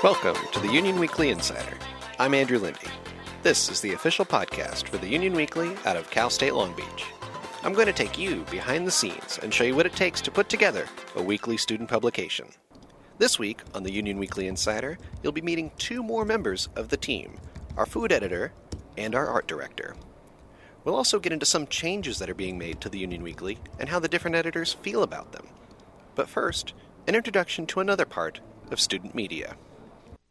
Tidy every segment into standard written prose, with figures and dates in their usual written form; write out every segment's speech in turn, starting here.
Welcome to the Union Weekly Insider. I'm Andrew Lindy. This is the official podcast for the Union Weekly out of Cal State Long Beach. I'm going to take you behind the scenes and show you what it takes to put together a weekly student publication. This week on the Union Weekly Insider, you'll be meeting two more members of the team, our food editor and our art director. We'll also get into some changes that are being made to the Union Weekly and how the different editors feel about them. But first, an introduction to another part of student media.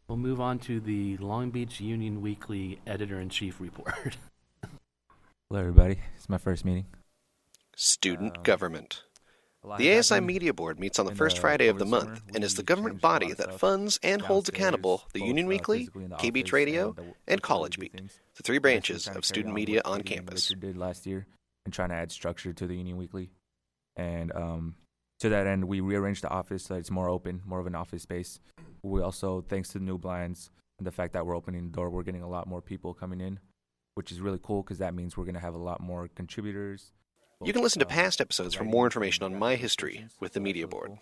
We'll move on to the Long Beach Union Weekly Editor-in-Chief report. Hello, everybody. It's my first meeting. Student government. The ASI Media Board meets on the first Friday of the month and is the government body that funds and holds accountable the Union Weekly, K-Beach Radio, and College Beat, the three branches of student media on campus. Did last year and trying to add structure to the Union Weekly. And to that end, we rearranged the office so that it's more open, more of an office space. We also, thanks to the new blinds and the fact that we're opening the door, we're getting a lot more people coming in, which is really cool because that means we're going to have a lot more contributors. You can listen to past episodes for more information on my history with the Media Board.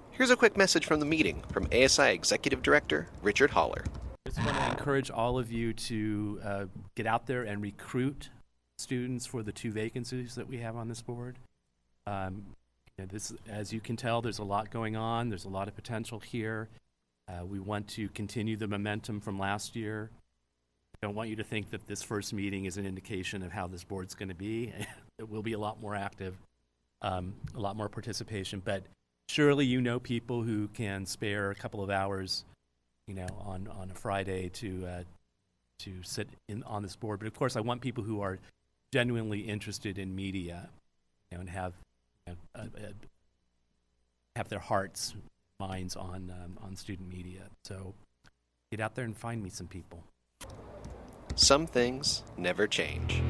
Here's a quick message from the meeting from ASI Executive Director Richard Holler. I just want to encourage all of you to get out there and recruit students for the two vacancies that we have on this board. This, as you can tell, there's a lot going on. There's a lot of potential here. We want to continue the momentum from last year. I don't want you to think that this first meeting is an indication of how this board's going to be. It will be a lot more active, a lot more participation. But surely you know people who can spare a couple of hours, on a Friday to sit in on this board. But of course, I want people who are genuinely interested in media, and have their hearts, minds on student media. So get out there and find me some people. Some things never change.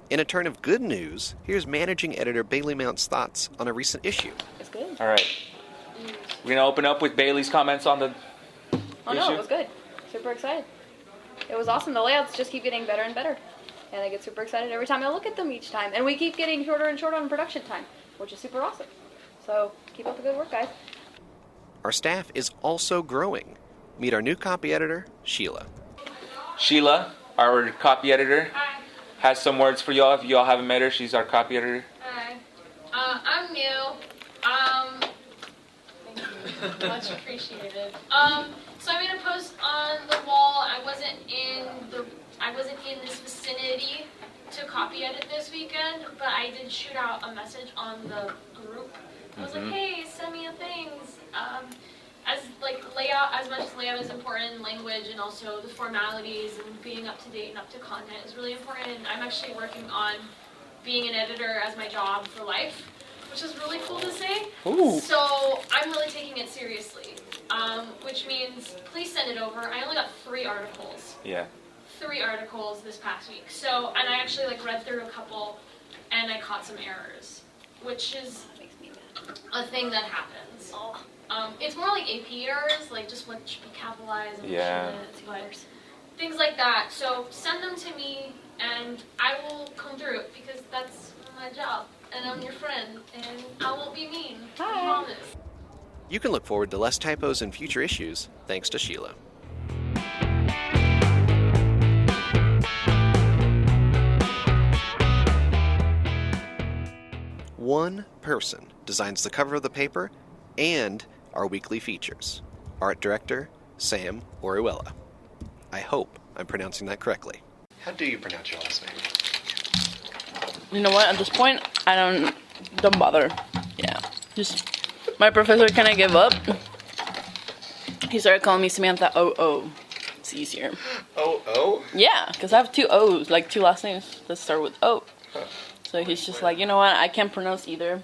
In a turn of good news, here's managing editor Bailey Mount's thoughts on a recent issue. It's good. All right. We're going to open up with Bailey's comments on the issue. No, it was good. Super excited. It was awesome. The layouts just keep getting better and better. And I get super excited every time I look at them each time. And we keep getting shorter and shorter on production time, which is super awesome. So keep up the good work, guys. Our staff is also growing. Meet our new copy editor, Sheila. Sheila, our copy editor, has some words for y'all. If y'all haven't met her, she's our copy editor. Hi. I'm new. Thank you. Much appreciated. So I made a post on the wall. I wasn't in this vicinity to copy edit this weekend, but I did shoot out a message on the group. I was like, hey, send me a things. As much as layout is important, language and also the formalities and being up to date and up to content is really important. And I'm actually working on being an editor as my job for life, which is really cool to say. Ooh. So I'm really taking it seriously, which means please send it over. I only got 3 articles. Yeah. 3 articles this past week. So, and I actually read through a couple and I caught some errors, which is a thing that happens. It's more like AP errors, like just what should be capitalized and yeah. but things like that. So send them to me and I will come through it because that's my job and I'm your friend and I won't be mean. Hi. I promise. You can look forward to less typos in future issues thanks to Sheila. One person designs the cover of the paper and our weekly features. Art director, Sam Orihuela. I hope I'm pronouncing that correctly. How do you pronounce your last name? You know what? At this point, I don't bother. Yeah, just my professor kind of gave up. He started calling me Samantha O.O. It's easier. O. Yeah, because I have 2 O's, like 2 last names that start with O. Huh. So he's just like, you know what? I can't pronounce either.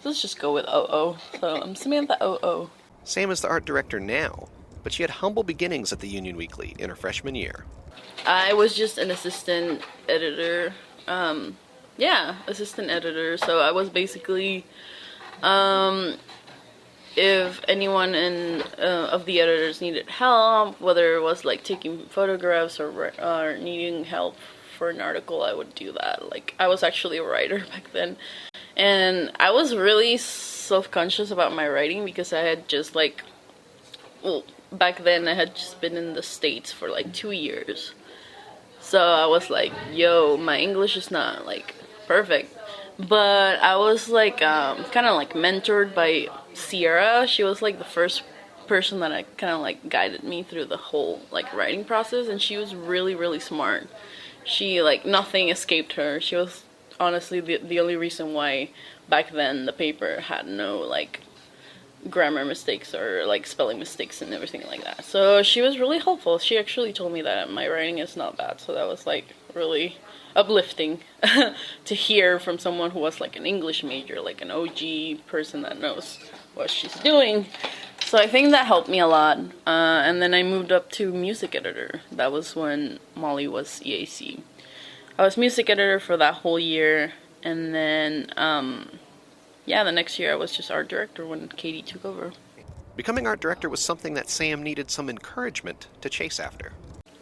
Let's just go with O.O. So I'm Samantha O.O. Sam is the art director now, but she had humble beginnings at the Union Weekly in her freshman year. I was just an assistant editor. Assistant editor. So I was basically, if anyone of the editors needed help, whether it was like taking photographs or needing help for an article, I would do that. Like, I was actually a writer back then. And I was really self-conscious about my writing because I had just, like, well, back then I had just been in the States for, like, 2 years. So I was like, yo, my English is not, like, perfect. But I was, like, kind of, like, mentored by Sierra. She was, like, the first person that I kind of, like, guided me through the whole, like, writing process. And she was really, really smart. She, like, nothing escaped her. She was honestly the only reason why back then the paper had no, like, grammar mistakes or, like, spelling mistakes and everything like that. So she was really helpful. She actually told me that my writing is not bad. So that was, like, really uplifting to hear from someone who was, like, an English major, like an OG person that knows what she's doing. So I think that helped me a lot. And then I moved up to music editor. That was when Molly was EAC. I was music editor for that whole year. And then, the next year I was just art director when Katie took over. Becoming art director was something that Sam needed some encouragement to chase after.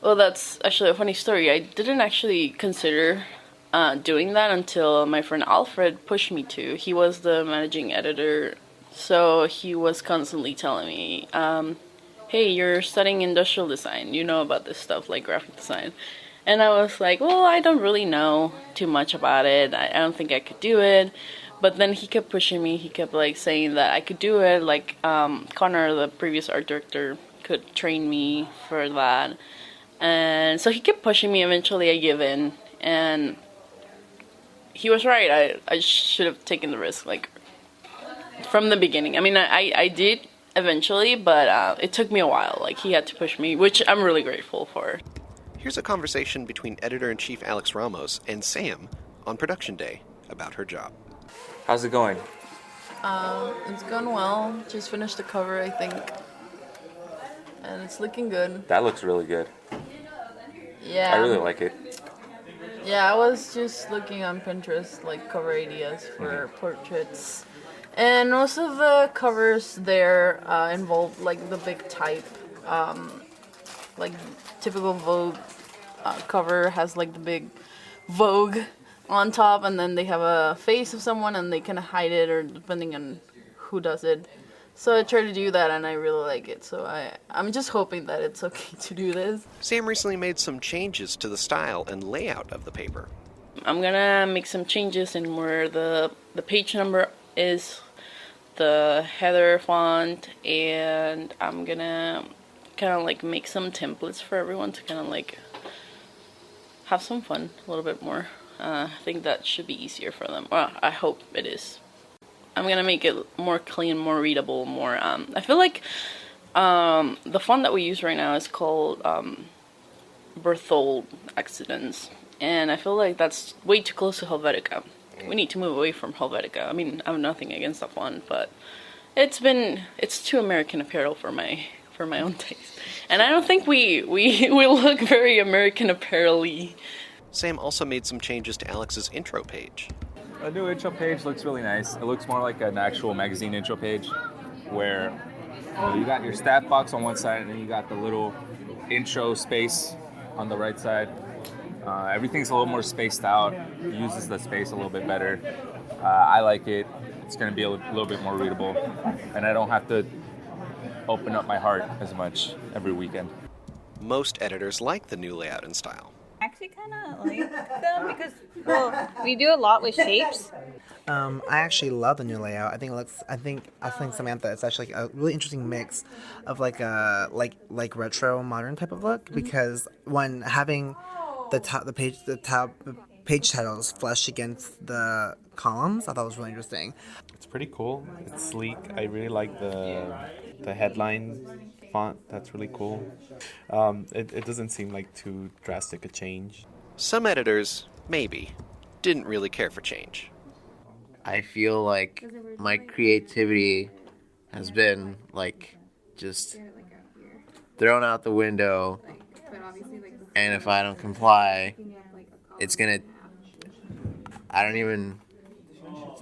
Well, that's actually a funny story. I didn't actually consider doing that until my friend Alfred pushed me to. He was the managing editor, so he was constantly telling me, hey, you're studying industrial design. You know about this stuff, like graphic design. And I was like, well, I don't really know too much about it. I don't think I could do it. But then he kept pushing me. He kept, like, saying that I could do it. Like, Connor, the previous art director, could train me for that. And so he kept pushing me. Eventually I gave in. And he was right. I should have taken the risk, like, from the beginning. I mean, I did eventually, but it took me a while. Like, he had to push me, which I'm really grateful for. Here's a conversation between editor-in-chief Alex Ramos and Sam on production day about her job. How's it going? It's going well. Just finished the cover, I think. And it's looking good. That looks really good. Yeah. I really like it. Yeah, I was just looking on Pinterest, like, cover ideas for portraits. And most of the covers there involve, like, the big type. Like, typical Vogue cover has, like, the big Vogue on top, and then they have a face of someone, and they kind of hide it, or depending on who does it. So I try to do that, and I really like it. So I'm just hoping that it's okay to do this. Sam recently made some changes to the style and layout of the paper. I'm gonna make some changes in where the page number is, the header font, and I'm gonna kind of, like, make some templates for everyone to kind of, like, have some fun a little bit more. I think that should be easier for them. Well, I hope it is. I'm gonna make it more clean, more readable, more, I feel like the font that we use right now is called Berthold Accidents, and I feel like that's way too close to Helvetica. We need to move away from Helvetica. I mean, I have nothing against that font, but it's too American Apparel for my own taste. And I don't think we look very American Apparel-y. Sam also made some changes to Alex's intro page. A new intro page looks really nice. It looks more like an actual magazine intro page where you got your stat box on one side and then you got the little intro space on the right side. Everything's a little more spaced out. It uses the space a little bit better. I like it. It's going to be a little bit more readable. And I don't have to open up my heart as much every weekend. Most editors like the new layout and style. Actually kind of like them because, well, we do a lot with shapes. I actually love the new layout. I think Samantha, it's actually a really interesting mix of like a like retro modern type of look, because when having the top page titles flush against the columns, I thought it was really interesting. It's pretty cool. It's sleek. I really like the headline font. That's really cool. It doesn't seem like too drastic a change. Some editors, maybe, didn't really care for change. I feel like my creativity has been, like, just thrown out the window, and if I don't comply, it's gonna,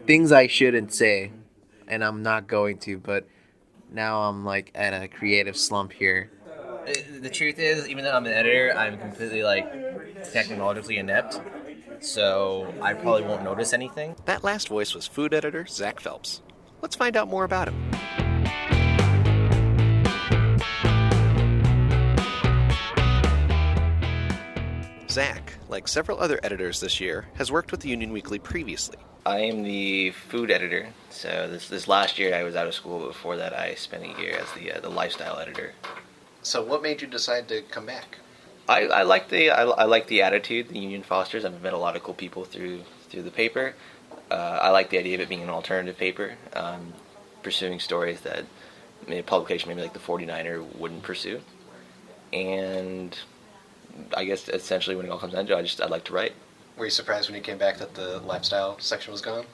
things I shouldn't say, and I'm not going to, but now I'm, like, at a creative slump here. The truth is, even though I'm an editor, I'm completely, like, technologically inept, so I probably won't notice anything. That last voice was food editor Zach Phelps. Let's find out more about him. Zach, like several other editors this year, has worked with the Union Weekly previously. I am the food editor, so this last year I was out of school, but before that I spent a year as the lifestyle editor. So what made you decide to come back? I like the attitude the Union fosters. I've met a lot of cool people through the paper. I like the idea of it being an alternative paper, pursuing stories that a publication maybe like the 49er wouldn't pursue. And I guess essentially when it all comes down to it, I'd like to write. Were you surprised when you came back that the lifestyle section was gone?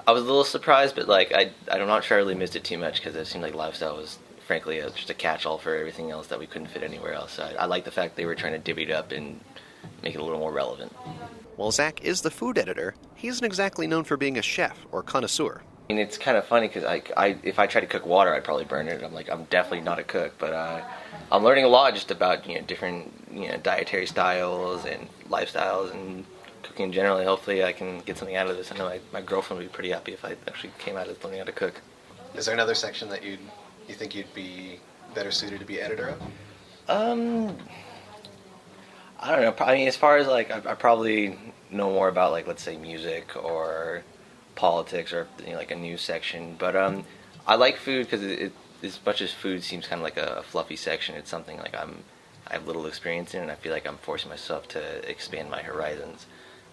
I was a little surprised, but I'm not sure I really missed it too much because it seemed like lifestyle was frankly just a catch-all for everything else that we couldn't fit anywhere else. So I like the fact they were trying to divvy it up and make it a little more relevant. While Zach is the food editor, he isn't exactly known for being a chef or connoisseur. I mean, it's kind of funny because if I tried to cook water, I'd probably burn it. I'm definitely not a cook, but I'm learning a lot just about different dietary styles and lifestyles and cooking in general. Hopefully, I can get something out of this. I know my girlfriend would be pretty happy if I actually came out of learning how to cook. Is there another section that you think you'd be better suited to be editor of? I don't know. I mean, as far as I probably know more about let's say music or politics or like a news section. But I like food because it as much as food seems kind of like a fluffy section, it's something I have little experience in, and I feel like I'm forcing myself to expand my horizons.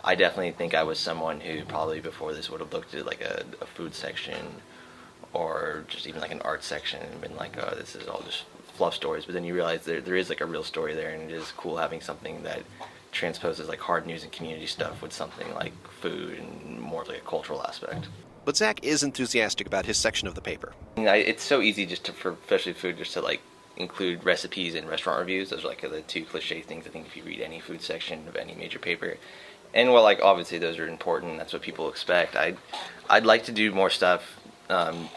I definitely think I was someone who probably before this would have looked at a food section or just even an art section and been like, oh, this is all just fluff stories. But then you realize there is a real story there, and it is cool having something that transposes hard news and community stuff with something like food and more of a cultural aspect. But Zach is enthusiastic about his section of the paper. It's so easy just for especially food, just to include recipes and restaurant reviews. Those are the two cliche things I think if you read any food section of any major paper. And while obviously those are important, that's what people expect. I'd like to do more stuff,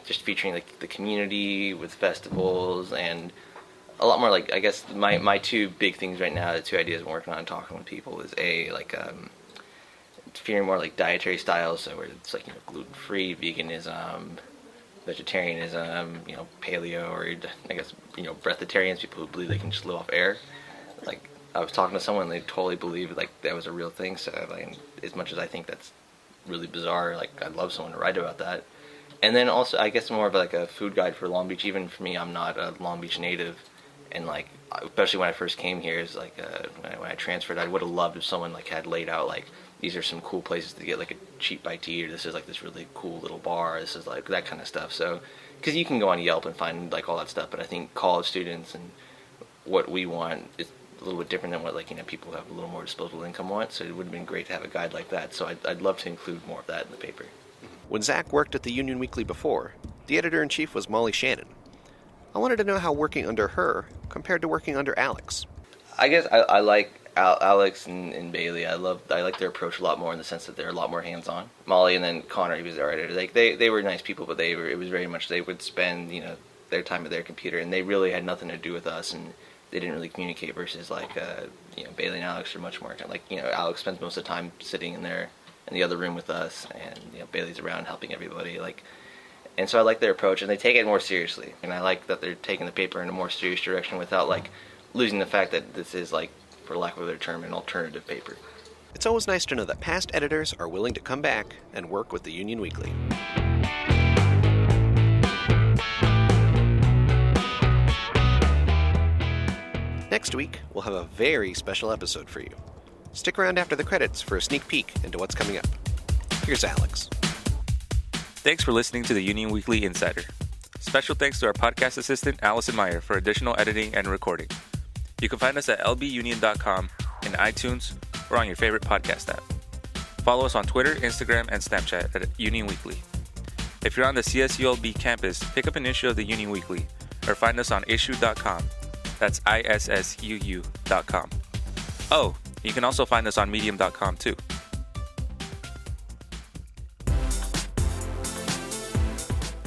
just featuring the community with festivals and a lot more I guess my two big things right now, the two ideas I'm working on talking with people is featuring more dietary styles, so where it's gluten-free, veganism, vegetarianism, paleo, or I guess breatharians, people who believe they can just live off air. I was talking to someone, they totally believed that was a real thing. So as much as I think that's really bizarre, I'd love someone to write about that. And then also I guess more of a food guide for Long Beach. Even for me, I'm not a Long Beach native, and especially when I first came here, is when I transferred, I would have loved if someone had laid out these are some cool places to get a cheap bite to eat, or this is this really cool little bar, this is that kind of stuff. So because you can go on Yelp and find all that stuff, but I think college students and what we want is a little bit different than what people who have a little more disposable income want. So it would have been great to have a guide like that. So I'd love to include more of that in the paper. When Zach worked at the Union Weekly before, the editor-in-chief was Molly Shannon. I wanted to know how working under her compared to working under Alex. I guess I like Alex and Bailey. I like their approach a lot more in the sense that they're a lot more hands-on. Molly and then Connor, he was our editor. They were nice people, but it was very much they would spend their time at their computer, and they really had nothing to do with us, and they didn't really communicate. Versus Bailey and Alex are much more Alex spends most of the time sitting in the other room with us, and Bailey's around helping everybody. And so I like their approach, and they take it more seriously. And I like that they're taking the paper in a more serious direction without losing the fact that this is for lack of a better term, an alternative paper. It's always nice to know that past editors are willing to come back and work with the Union Weekly. Next week, we'll have a very special episode for you. Stick around after the credits for a sneak peek into what's coming up. Here's Alex. Thanks for listening to the Union Weekly Insider. Special thanks to our podcast assistant, Allison Meyer, for additional editing and recording. You can find us at lbunion.com, in iTunes, or on your favorite podcast app. Follow us on Twitter, Instagram, and Snapchat at Union Weekly. If you're on the CSULB campus, pick up an issue of the Union Weekly, or find us on issue.com. That's ISSUU.com. Oh, you can also find us on medium.com too.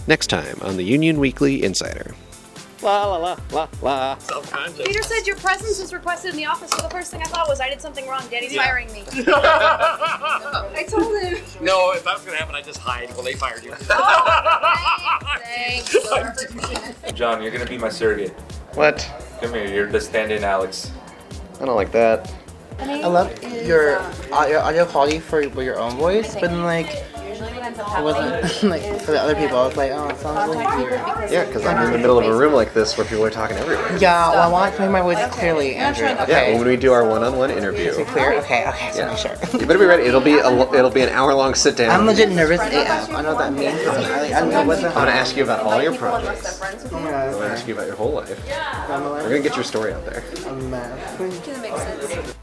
Next time on the Union Weekly Insider. La la la la la. Self-conscious. Peter said your presence is requested in the office, so the first thing I thought was I did something wrong. Daddy's firing me. I told him. No, if that was gonna happen, I'd just hide while they fired you. Thanks. John, you're gonna be my surrogate. What? Come here, you're the stand-in Alex. I don't like that. I love your audio quality for your own voice, but then like it wasn't like for the other people. I was like, oh, it sounds really weird. Yeah, because I'm in the middle of a room like this where people are talking everywhere. Yeah, well, I want to make my voice clearly, Andrew. Yeah, Okay. when we do our one-on-one interview. Is it clear? Okay, so Yeah. make sure. You better be ready. It'll be an hour-long sit-down. I'm legit nervous AF. I know what that means. I don't know what the. I'm gonna ask you about all your projects. Oh my God. I'm gonna ask you about your whole life. I'm We're gonna get your story out there. a mess. That makes sense.